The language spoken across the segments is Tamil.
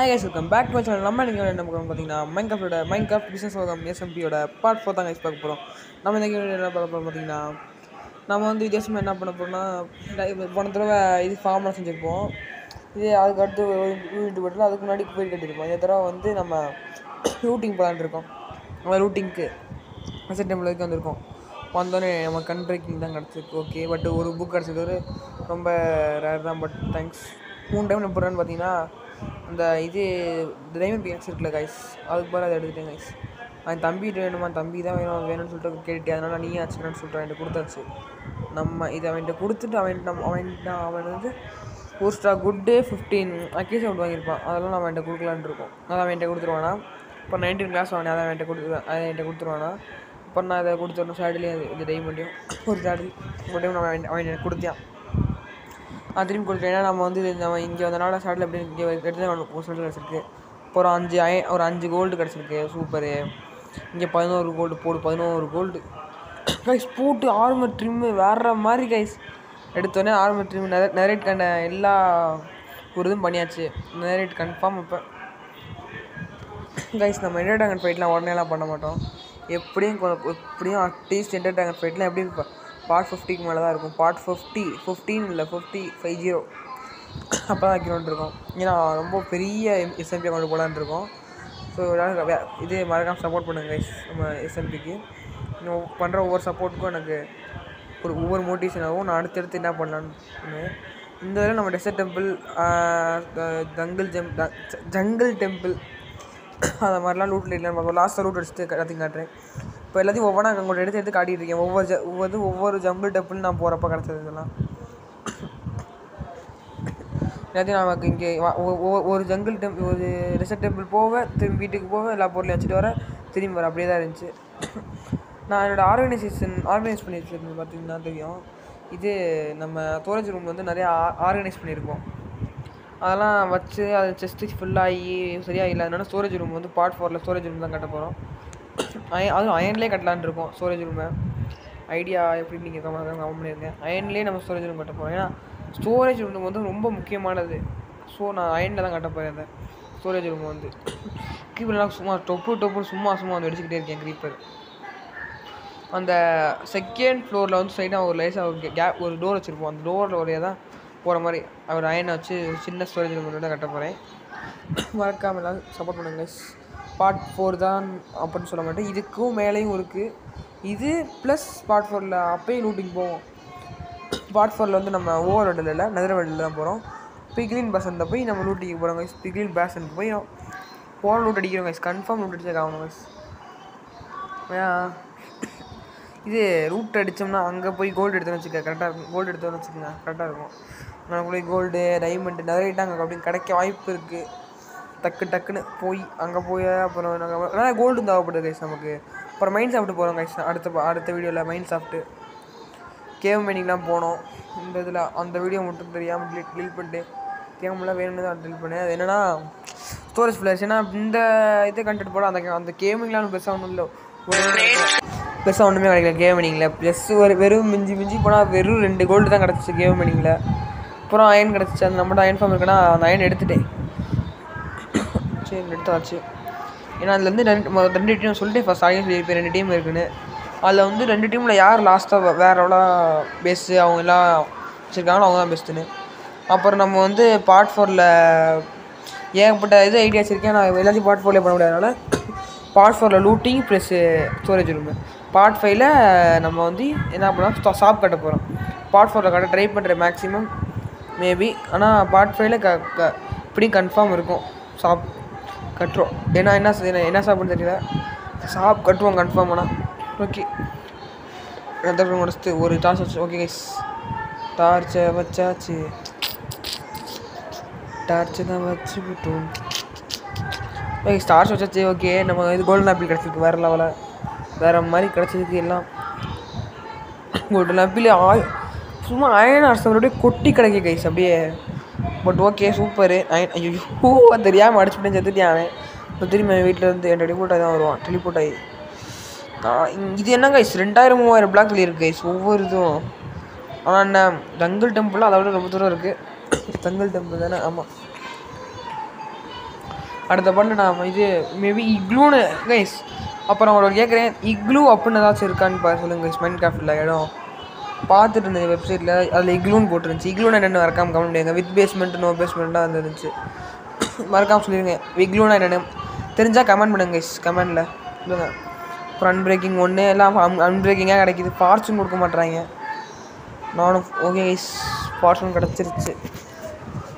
Hi guys, welcome back to my channel. நம்ம இன்னைக்கு என்ன பார்க்க பார்த்தீங்கன்னா மைன்கிராஃப்ட் பிசினஸ் ஓகம் எஸ்எம்பியோட பார்ட் 4 தான் guys பார்க்க போகிறோம். நம்ம இன்னைக்கு என்ன பார்க்க போகிறோம் பார்த்தீங்கன்னா, நம்ம வந்து வித்தியாசமாக என்ன பண்ண போகிறோம்னா, போன தடவை இது ஃபார்ம்லாம் செஞ்சுருப்போம். இது அதுக்கு அடுத்து வீட்டு போட்டில் அதுக்கு முன்னாடி போய் கட்டியிருப்போம். இந்த தடவை வந்து நம்ம ரூட்டிங் போகலான்னு இருக்கோம். நம்ம ரூட்டிங்க்கு அசட் டைமில் வரைக்கும் வந்திருக்கோம். வந்தோடனே நம்ம கண்ட்ரைக்கிங் தான் கிடச்சிருக்கு. ஓகே, பட் ஒரு புக் கிடச்சிருக்கு, ரொம்ப ரேர் தான். But thanks. 3 டைம் என்ன போடுறேன்னு பார்த்தீங்கன்னா, அந்த இது டைமண்ட் பிஎக்ஸ் இருக்குல்ல கைஸ், அதுக்கு போகிற அதை எடுத்துட்டேன் கைஸ். அவன் தம்பிட்டு வேணுமா, தம்பி தான் வேணும்னு சொல்லிட்டு கேட்டுட்டு, அதனால் நீ ஆச்சுன்னு சொல்லிட்டு அவன்கிட்ட கொடுத்தாச்சு. நம்ம இதை அவன்கிட்ட கொடுத்துட்டு அவன் வந்து ஒரு ஸ்டார் குட்டு 15 அக்கீஸ் அவுட் வாங்கியிருப்பான். அதெல்லாம் நம்ம அவன்கிட்ட கொடுக்கலான்னு இருக்கோம். அதை அவன்கிட்ட கொடுத்துருவானா. இப்போ 19 கிளாஸ் வாங்கினேன், அதை என்கிட்ட கொடுத்துருவானா. இப்போ நான் அதை கொடுத்துடணும் சேடலையும் இந்த டைமண்டையும் ஒரு சேடல் ஒரு டைம் நம்ம அவன் கொடுத்தான். திரும்பி கொடுத்தேன். ஏன்னா நம்ம வந்து நம்ம இங்கே வந்தனால சேடல் எப்படி இங்கே எடுத்து ஒரு சொல்லிட்டு கிடச்சிருக்கு. இப்போ ஒரு 5 கோல்டு கிடச்சிருக்கு. சூப்பரு. இங்கே 11 கோல்டு போடு, 11 கோல்டு கைஸ் போட்டு. ஆர்மர் ட்ரிம்மு வேறு மாதிரி கைஸ். எடுத்தோடனே ஆர்மர் ட்ரிம்மு நெரேட் கண்ட எல்லா ஒரு இதுவும் பண்ணியாச்சு. Narrate confirm. இப்போ கைஸ் நம்ம என்டர் ட்ராகன் ஃபைட்லாம் உடனேலாம் பண்ண மாட்டோம். எப்படியும் அட்லீஸ்ட் என்டர் ட்ராகன் ஃபைட்லாம் எப்படி இருப்போம், பார்ட் 50க்கு மேலே தான் இருக்கும். பார்ட் 15 இல்லை 50 அப்போ தான் வைக்கணுன்ட்டு இருக்கோம். ஏன்னா ரொம்ப பெரிய எஸ்எம்பி கொண்டு போகலான்னு இருக்கோம். ஸோ இது மறக்காமல் சப்போர்ட் பண்ணுங்கள் கைஸ். நம்ம எஸ்எம்பிக்கு இன்னும் பண்ணுற ஒவ்வொரு சப்போர்ட்டுக்கும் எனக்கு ஒவ்வொரு மோட்டிவேஷனாகவும் நான் அடுத்தடுத்து என்ன பண்ணலான்னு. இந்த தடவை நம்ம டெசர்ட் டெம்பிள், ஜங்கிள் டெம்பிள் அதை மாதிரிலாம் லூட்டில் இல்லைன்னு பார்ப்போம். லாஸ்ட்டாக லூட் அடிச்சுட்டு எல்லாத்தையும் காட்டுறேன். இப்போ எல்லாத்தையும் ஒவ்வொன்றா அங்கே எடுத்து காட்டிகிட்டு இருக்கேன். ஒவ்வொரு ஜங்கிள் டெம்பிள் நான் போகிறப்ப கிடச்சது இதெல்லாம் எல்லாத்தையும் நமக்கு இங்கே ஒரு ஜங்கிள் டெம்பிள், ஒரு டெசர்ட் டெம்பிள் போவேன், திரும்பி வீட்டுக்கு போவேன், எல்லா பொருளையும் வச்சுட்டு வரேன், திரும்பி வர அப்படியே தான் இருந்துச்சு. நான் என்னோடய ஆர்கனைஸ் பண்ணி வச்சுருந்தேன் பார்த்தீங்கன்னா தெரியும். இது நம்ம ஸ்டோரேஜ் ரூம் வந்து நிறையா ஆர்கனைஸ் பண்ணியிருக்கோம். அதெல்லாம் வச்சு அது செஸ்ட்டு ஃபுல்லாகி சரியாக இல்லாதனால ஸ்டோரேஜ் ரூம் வந்து பார்ட் 4ல் ஸ்டோரேஜ் ரூம் தான் கட்ட போகிறோம். அதுவும் அயன்லேயே கட்டலான்னு இருக்கோம் ஸ்டோரேஜ் ரூமை. ஐடியா எப்படி நீங்கள் கவனம் பண்ணியிருக்கேன். அயன்லேயே நம்ம ஸ்டோரேஜ் ரூம் கட்ட போகிறோம். ஏன்னா ஸ்டோரேஜ் ரூம் வந்து ரொம்ப முக்கியமானது. ஸோ நான் அயனில் தான் கட்ட போகிறேன். அந்த ஸ்டோரேஜ் ரூம் வந்து க்ரீப்பர்லாம் சும்மா டொப்பு சும்மா வந்து அடிச்சுக்கிட்டே இருக்கேன். க்ரீப்பர் அந்த செகண்ட் ஃப்ளோரில் வந்து சைடாக ஒரு லேசாக ஒரு டோர் வச்சுருப்போம். அந்த டோரில் ஒரு தான் போகிற மாதிரி ஒரு அயனை வச்சு ஒரு சின்ன ஸ்டோரேஜ் ரூம் தான் கட்ட போகிறேன். மறக்காமல் எல்லாம் சப்போர்ட் பண்ணுங்க. பார்ட் 4 தான் அப்படின்னு சொல்ல மாட்டேன், இதுக்கும் மேலேயும் இருக்குது. இது ப்ளஸ் பார்ட் 4ல் அப்போயும் லூட்டிங் போவோம். பார்ட் 4ல் வந்து நம்ம ஓவர் வேர்ல்டில் இல்லை, நெதர் வேர்ல்டில் தான் போகிறோம். பிக்லின் பேசனில் போய் நம்ம லூட்டிங் போகிறோம் கைஸ். பிக்லின் பேசனுக்கு போய் போகிற லூட் அடிக்கிறோம் கைஸ். கன்ஃபார்ம் லூட் அடிச்சே ஆகணும் கைஸ். ஏன் இது ரூட் அடித்தோம்னா அங்கே போய் கோல்டு எடுத்தோன்னு வச்சுக்க கரெக்டாக இருக்கும். கோல்டு எடுத்தோன்னு வச்சுக்கோங்க கரெக்டாக இருக்கும். நமக்குள்ளே கோல்டு டைமண்டு நிறைய அங்கே அப்படின்னு கிடைக்க வாய்ப்பு இருக்குது. டக்குன்னு போய் அங்கே போய் அப்புறம் நாங்கள் நிறையா கோல்டு தேவைப்படுது கைஸ் நமக்கு. அப்புறம் மைண்ட் சாப்பிட்டு போகிறோம் கைஸ். அடுத்த வீடியோவில் மைண்ட் சாப்பிட்டு கேவ் மைனிங்லாம் போனோம். இந்த இதில் அந்த வீடியோ மட்டும் தெரியாமல் டெலிட் பண்ணிட்டு கேம்லாம் வேணும்னு தான் டெலிட் பண்ணேன். அது என்னென்னா ஸ்டோரேஜ் ஃபுல்லாக இருந்துச்சு. ஏன்னா இந்த இதை கண்டென்ட் போட அந்த கேமிங்லாம் பெருசாக ஒன்றும் இல்லை, பெருசாக ஒன்றுமே கிடைக்கல கேமிங்கில். ப்ளஸ் வெறும் மிஞ்சி போனால் வெறும் 2 கோல்டு தான் கிடச்சிச்சு கேமிங்கில். அப்புறம் அயன் கிடச்சிச்சு. அந்த நம்மகிட்ட அயன் ஃபார்ம் இருக்குன்னா அந்த அயன் எடுத்துட்டேன். சரி எடுத்தாச்சு. ஏன்னா அதில் வந்து 2 டீம் சொல்லிட்டு ஃபஸ்ட் ஆகியும் சொல்லியிருப்பேன் 2 டீம் இருக்குன்னு. அதில் வந்து 2 டீமில் யார் லாஸ்ட்டாக வேறு எவ்வளோ பெஸ்ட்டு அவங்க எல்லாம் வச்சுருக்காங்களோ அவங்க தான் பெஸ்ட்டுன்னு. அப்புறம் நம்ம வந்து பார்ட் 4ல் ஏகப்பட்ட இது ஐடியா வச்சுருக்கேன். நான் எல்லாத்தையும் பார்ட் 4லேயே பண்ண முடியாதனால பார்ட் 4ல் looting plus storage room. Part 5ல் நம்ம வந்து என்ன பண்ணோம், ஷாப் கட்ட போகிறோம். பார்ட் 4ல் கட்ட ட்ரை பண்ணுறேன் மேக்ஸிமம் மேபி. ஆனால் பார்ட் 5ல் இப்படி கன்ஃபார்ம் இருக்கும் ஷாப் கட்டுறோம். ஏன்னா என்ன ஷாப்புன்னு தெரியல, ஷாப் கட்டுவோம் கன்ஃபார்ம். ஆனால் ஓகே முடிச்சுட்டு ஒரு டார்ச் வச்சு ஓகே கைஸ். டார்ச்சை வச்சாச்சு, டார்ச்சு தான் வச்சு விட்டோம். ஓகே டார்ச் வச்சாச்சு. ஓகே நம்ம இது கோல்டன் ஆப்பிள் கிடச்சிருக்கு வேறு லெவலில், வேறு மாதிரி கிடச்சிருக்கு எல்லாம். கோல்டன் ஆப்பிள் சும்மா அயன் அரசோடைய கொட்டி கிடைக்க கைஸ் அப்படியே. But okay super. ஐயோ தெரியாமல் அடிச்சுட்டேன், செத்துட்டேன். இப்போ திரும்பி வீட்டில் இருந்து என் டெலிபோர்ட் ஆகி தான் வருவான். டெலிபோர்ட் ஆகி இது என்ன கைஸ் 2000-3000 பிளாக்ல இருக்குது கைஸ் ஒவ்வொரு இதுவும். ஆனால் என்ன ஜங்கிள் டெம்பிள் அதை விட ரொம்ப தூரம் இருக்குது. ஜங்கிள் டெம்பிள் தானே, ஆமாம். அடுத்த பாட்டில் நான் இது மேபி இக்ளூன்னு கைஸ். அப்புறம் அவங்களோட கேட்குறேன், இக்ளூ அப்படின்னு ஏதாச்சும் இருக்கான்னு சொல்லுங்கள் கைஸ். மைண்ட் கிராஃப்டில் இடம் பார்த்துட்டு இருந்தேன் வெப்சைட்டில், அதில் இக்ளூன்னு போட்டுருந்துச்சு. இக்ளூன்னு என்னென்னு மறக்காமல் கமெண்ட் பண்ணிடுங்க. வித் பேஸ்மெண்ட் நோ பேஸ்மெண்ட்டாக வந்துருந்துச்சு. மறக்காமல் சொல்லிடுங்க இக்ளூனா என்னென்னு தெரிஞ்சால் கமெண்ட் பண்ணுங்க கைஸ். கமெண்டில் சொல்லுங்கள். அப்புறம் அன்பிரேக்கிங் 1 எல்லாம் அன்பிரேக்கிங்காக கிடைக்கிது. ஃபார்ச்சூன் கொடுக்க மாட்டேறாங்க. நானும் ஓகே கைஸ், ஃபார்ச்சூன் கிடச்சிருச்சு.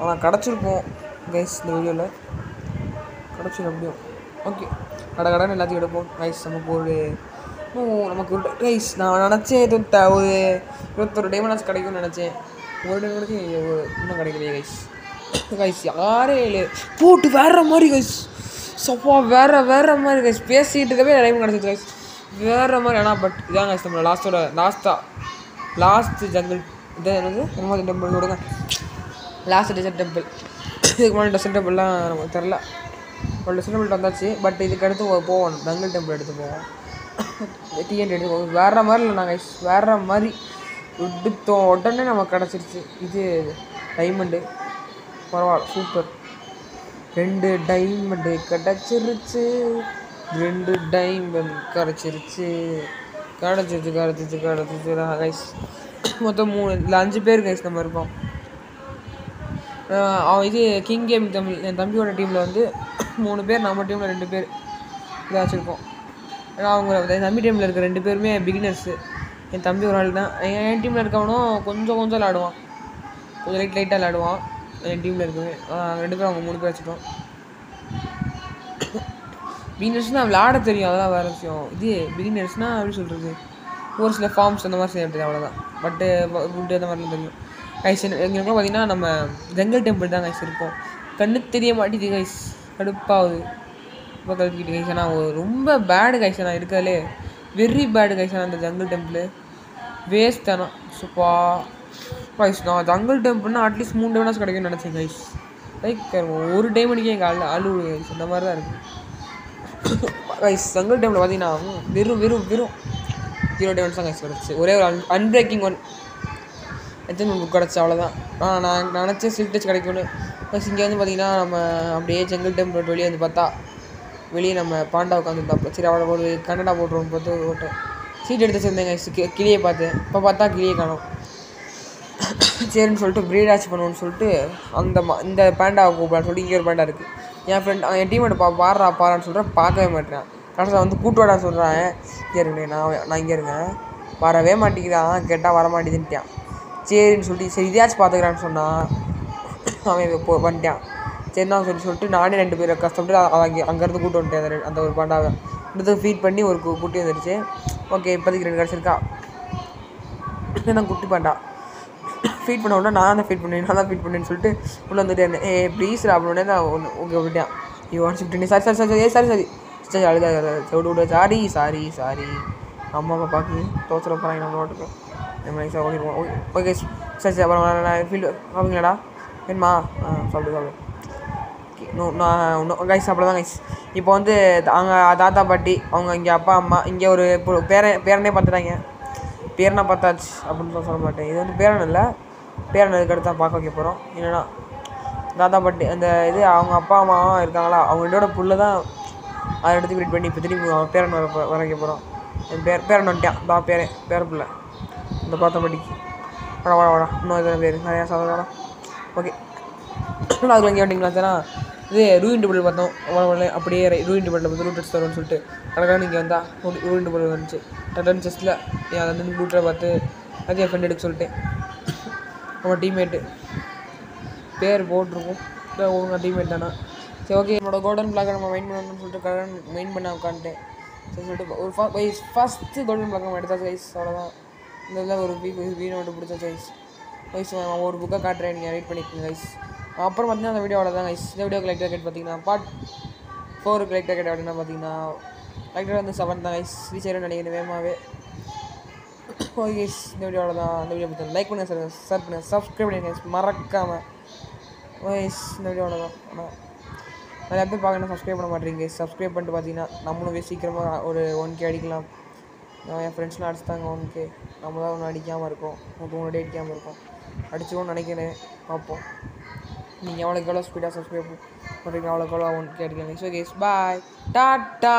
ஆனால் கிடச்சிருப்போம் கைஸ், இந்த வீடியோவில் கிடச்சிடும் அப்படியும். ஓகே, கடைன்னு எல்லாத்தையும் எடுப்போம் கைஸ். நமக்கு ஒரு கைஸ் நான் நினச்சேன் ஒரு 21 டைமண்டாஸ் கிடைக்கும்னு நினச்சேன். ஒரு டைமண்டுக்கு இன்னும் கிடைக்கலையே கைஸ். கைஸ் 6 போட்டு வேற மாதிரி கைஸ். சப்பா வேற மாதிரி கைஸ். பேசிக்கிட்டு இருக்கவே டைம் கிடச்சிச்சு கைஸ், வேறு மாதிரி. ஆனால் பட் இதான் கைஸ் நம்மளோட லாஸ்ட் ஜங்கிள் இதான் என்னது என்னமோ டெம்பிள் கொடுங்க. Last dessert temple. இதுக்கு முன்னாடி டெசர்ட் டெம்பிள்லாம் நமக்கு தெரில. ஒரு டெசர்ட் டெம்பிள் வந்தாச்சு. பட் இதுக்கு அடுத்து போவோம், ஜங்கிள் டெம்பிள் எடுத்து போவோம். டிஎன்டி எடுத்து போவோம். வேறு மாதிரி இல்லை நான் கைஸ், வேறு மாதிரி எடுத்தோம் உடனே நமக்கு கிடச்சிருச்சு. இது டைமண்டு பரவாயில்ல, சூப்பர். 2 டைமண்டு கிடச்சிருச்சு. 2 டைமண்ட் கிடச்சிருச்சு கைஸ். மொத்தம் 3 இல்லை 5 பேர் கைஸ் நம்ம இருக்கோம். இது கிங் கேம் தமிழ் என் தம்பியோட டீமில் வந்து 3 பேர், நம்ம டீமில் 2 பேர் இதாக வச்சுருக்கோம். ஏன்னா அவங்க என் தம்பி டீமில் இருக்க 2 பேருமே பிகினர்ஸு. என் தம்பி ஒரு ஆள் தான். என் டீமில் இருக்கவனும் கொஞ்சம் விளாடுவான், கொஞ்சம் லைட்டாக விளாடுவான். என் டீமில் இருக்கவே 2 பேர், அவங்க 3 பேர் வச்சுட்டோம். பிகினர்ஸ்னால் விளாட தெரியும், அதெல்லாம் வேறு விஷயம். இது பிகினர்ஸ்னால் எப்படி சொல்கிறது, ஒரு சில ஃபார்ம்ஸ் அந்த மாதிரி செய்ய முடியாது, அவ்வளோதான். பட்டு ஃபுட்டு அந்த மாதிரிலாம் தெரியும் கைஸ். எங்களுக்குலாம் பார்த்திங்கன்னா நம்ம ஜங்கிள் டெம்பிள் தான் கைஸ் இருக்கோம். கண்ணு தெரிய மாட்டேது கைஸ், கடுப்பாகுது. ரொம்ப கழுப்பிக்கிட்டு கைஸ். ஆனால் ரொம்ப பேடு கைஸ், நான் இருக்காலே வெரி பேடு கைஸ். ஆனால் அந்த ஜங்கிள் டெம்பிள் வேஸ்ட் தானே. சூப்பா கைஸ், நான் ஜங்கிள் டெம்பிள்னால் அட்லீஸ்ட் 3 டைமண்ட்ஸ் கிடைக்கும்னு நினச்சேன் கைஸ். லைக் ஒரு டைமண்டுக்கே எங்கள் அழுவு கைஸ், அந்த மாதிரி தான் இருக்குது கைஸ். ஜங்கிள் டெம்பிள் பார்த்தீங்கன்னா வெறும் 0 டைமண்ட்ஸ் தான் கைஸ் கிடச்சி. ஒரே ஒரு அன்பிரேக்கிங் 1 எத்தனை புக் கிடச்சி, அவ்வளோதான். நான் நினச்சேன் சில்க் டச் கிடைக்கும்னு. ப்ளஸ் இங்கே வந்து பார்த்திங்கன்னா நம்ம அப்படியே ஜங்கிள் டெம்பிள் வெளியே வந்து பார்த்தா வெளியே நம்ம பாண்டா உட்காந்துருந்தாப்போ சரி அவ்வளோ ஒரு கன்னடா போட்டுருவோம் பார்த்து ஓட்டேன். சீட் எடுத்து வச்சுருந்தேங்க கிளியை பார்த்தேன். இப்போ பார்த்தா கிளியை காணும். சரின்னு சொல்லிட்டு ப்ரீடாச் பண்ணுவோன்னு சொல்லிட்டு இந்த பேண்டாவை கூப்பிடான்னு சொல்லிட்டு இங்கே ஒரு பேண்டா இருக்குது. என் ஃப்ரெண்ட் என் டீமேட் பாடுறான்னு சொல்கிறேன், பார்க்கவே மாட்டேறேன். கடைசியில் வந்து கூட்டுவாடான்னு சொல்கிறேன். இங்கே இருக்கேன் நான் இங்கே இருக்கேன், வரவே மாட்டேங்கிறான். கேட்டால் வர மாட்டேதுன்ட்டான். சரின்னு சொல்லிட்டு சரி இதையாச்சும் பார்த்துக்கிறான்னு சொன்னான். அவன் வந்துட்டான். சரிண்ணா சொல்லிட்டு நானே 2 பேரை கஷ்டப்பட்டு அங்கேருந்து கூட்டு வந்துட்டேன். அந்த ஒரு பாண்டாவை எடுத்து ஃபீட் பண்ணி ஒரு குட்டி வந்துடுச்சு. ஓகே, இப்போதைக்கு 2 கிடச்சிருக்கா. நான் குட்டி பாண்டா ஃபீட் பண்ண உடனே நான் தான் ஃபீட் பண்ணேன்னு சொல்லிட்டு உள்ளே வந்துட்டே இருந்தேன். ப்ளீஸ்ரா அப்படின்னே தான் ஓகே விட்டுட்டேன். வாட்ஸ்அப் சரி அழுதா விடு சாரி அம்மா அப்பா பார்க்கு தோசை போகிறாங்க நம்ம நோட்டுக்கு நம்ம நைஸாக ஓடிடுவோம். ஓகே சரி அப்புறம் நான் ஃபீல் சாப்பிடுங்களாடா வேணுமா? சாப்பிடு நான் கைஸ் அவ்வளோ தான் கைஸ். இப்போ வந்து அவங்க தாத்தா பாட்டி அவங்க இங்கே அப்பா அம்மா இங்கே ஒரு பேரனே பார்த்துட்டாங்க. பேரனை பார்த்தாச்சு அப்படின்னு சொல்ல மாட்டேன். இது வந்து பேரன் இல்லை, பேரன் இதுக்கடுத்து தான் பார்க்க வைக்க போகிறோம். என்னென்னா தாத்தா பாட்டி அந்த இது அவங்க அப்பா அம்மா இருக்காங்களா, அவங்க ரெண்டோட புள்ள தான் அதை எடுத்து வெயிட் பண்ணி இப்போ திரும்பி அவன் பேரன் வர வைக்க போகிறோம். என் பேரன் வந்துட்டான் தான் பேர பிள்ளை இந்த தாத்தா பாட்டிக்கு. வாடா இன்னும் எத்தனை பேர் நிறையா சாப்பிட. ஓகே அதில் இங்கே வண்டிங்களா இது ரூயின் டேபிள் பார்த்தோம். அப்படியே ரூயின் டேபிளில் பார்த்து ரூட் தரும்னு சொல்லிட்டு கரெக்டாக இங்கே வந்தால் ரூயின் டேபிள் வந்துச்சு. டடன் செஸ்ட்டில் அதை வந்து ரூட்டரை பார்த்து அது என் ஃப்ரெண்ட் எடுக்க சொல்லிட்டேன். அவன் டீம்மேட்டு பேர் போட்டிருக்கோம் ஒழுங்காக டீம்மேட் தானே. சரி ஓகே, என்னோடய கோல்டன் பிளாக்கை நம்ம மெயின் பண்ணணும்னு சொல்லிட்டு கரெக்டாக மெயின் பண்ண உட்காந்துட்டேன். சரி சொல்லிட்டு ஒரு ஃபஸ்ட்டு கோல்டன் பிளாக் நம்ம எடுத்தா கைஸ், அவ்வளோதான். இந்த இதில் ஒரு வீணை மட்டும் பிடிச்சா கைஸ். நான் ஒரு புக்கை காட்டுறேன், நீங்கள் ரைட் பண்ணிக்கோங்க கைஸ். அப்புறம் பார்த்தீங்கன்னா அந்த வீடியோ அவ்வளோதான் கைஸ். இந்த வீடியோக்கு லைக் கேட் பார்த்தீங்கன்னா பார்ட் 4க்கு லைக் கேட் அப்படின்னா பார்த்தீங்கன்னா லைக் வந்து 7 தான் கைஸ். ரீச் நினைக்கிறேன் வேகமாகவே. ஓகே கைஸ், இந்த வீடியோ அவ்வளோதான். அந்த வீடியோ பார்த்து லைக் பண்ணுங்கள் ஷேர் பண்ணுங்கள் சப்ஸ்கிரைப் பண்ணுங்கள் கைஸ் மறக்காமல். கைஸ் இந்த வீடியோ அவ்வளோதான். ஆனால் நிறையா பேர் பார்க்கணும் சப்ஸ்கிரைப் பண்ண மாட்டேறீங்க. சப்ஸ்கிரைப் பண்ணிட்டு பார்த்தீங்கன்னா நம்மளும் சீக்கிரமாக ஒரு 1K அடிக்கலாம். என் ஃப்ரெண்ட்ஸ்லாம் அடிச்சுட்டாங்க 1K, நம்ம தான் ஒன்று அடிக்காமல் இருக்கோம். முன்னாடி அடிக்காமல் இருக்கோம். அடிச்சிடுவோம்னு நினைக்கிறேன், பார்ப்போம். நீங்கள் எவ்வளோக்கு எவ்வளோ ஸ்பீடாக சப்ஸ்கிரைப் பண்ணுறீங்க அவ்வளோக்கு எவ்வளோ கேட்டுக்கங்க. So guys bye tata.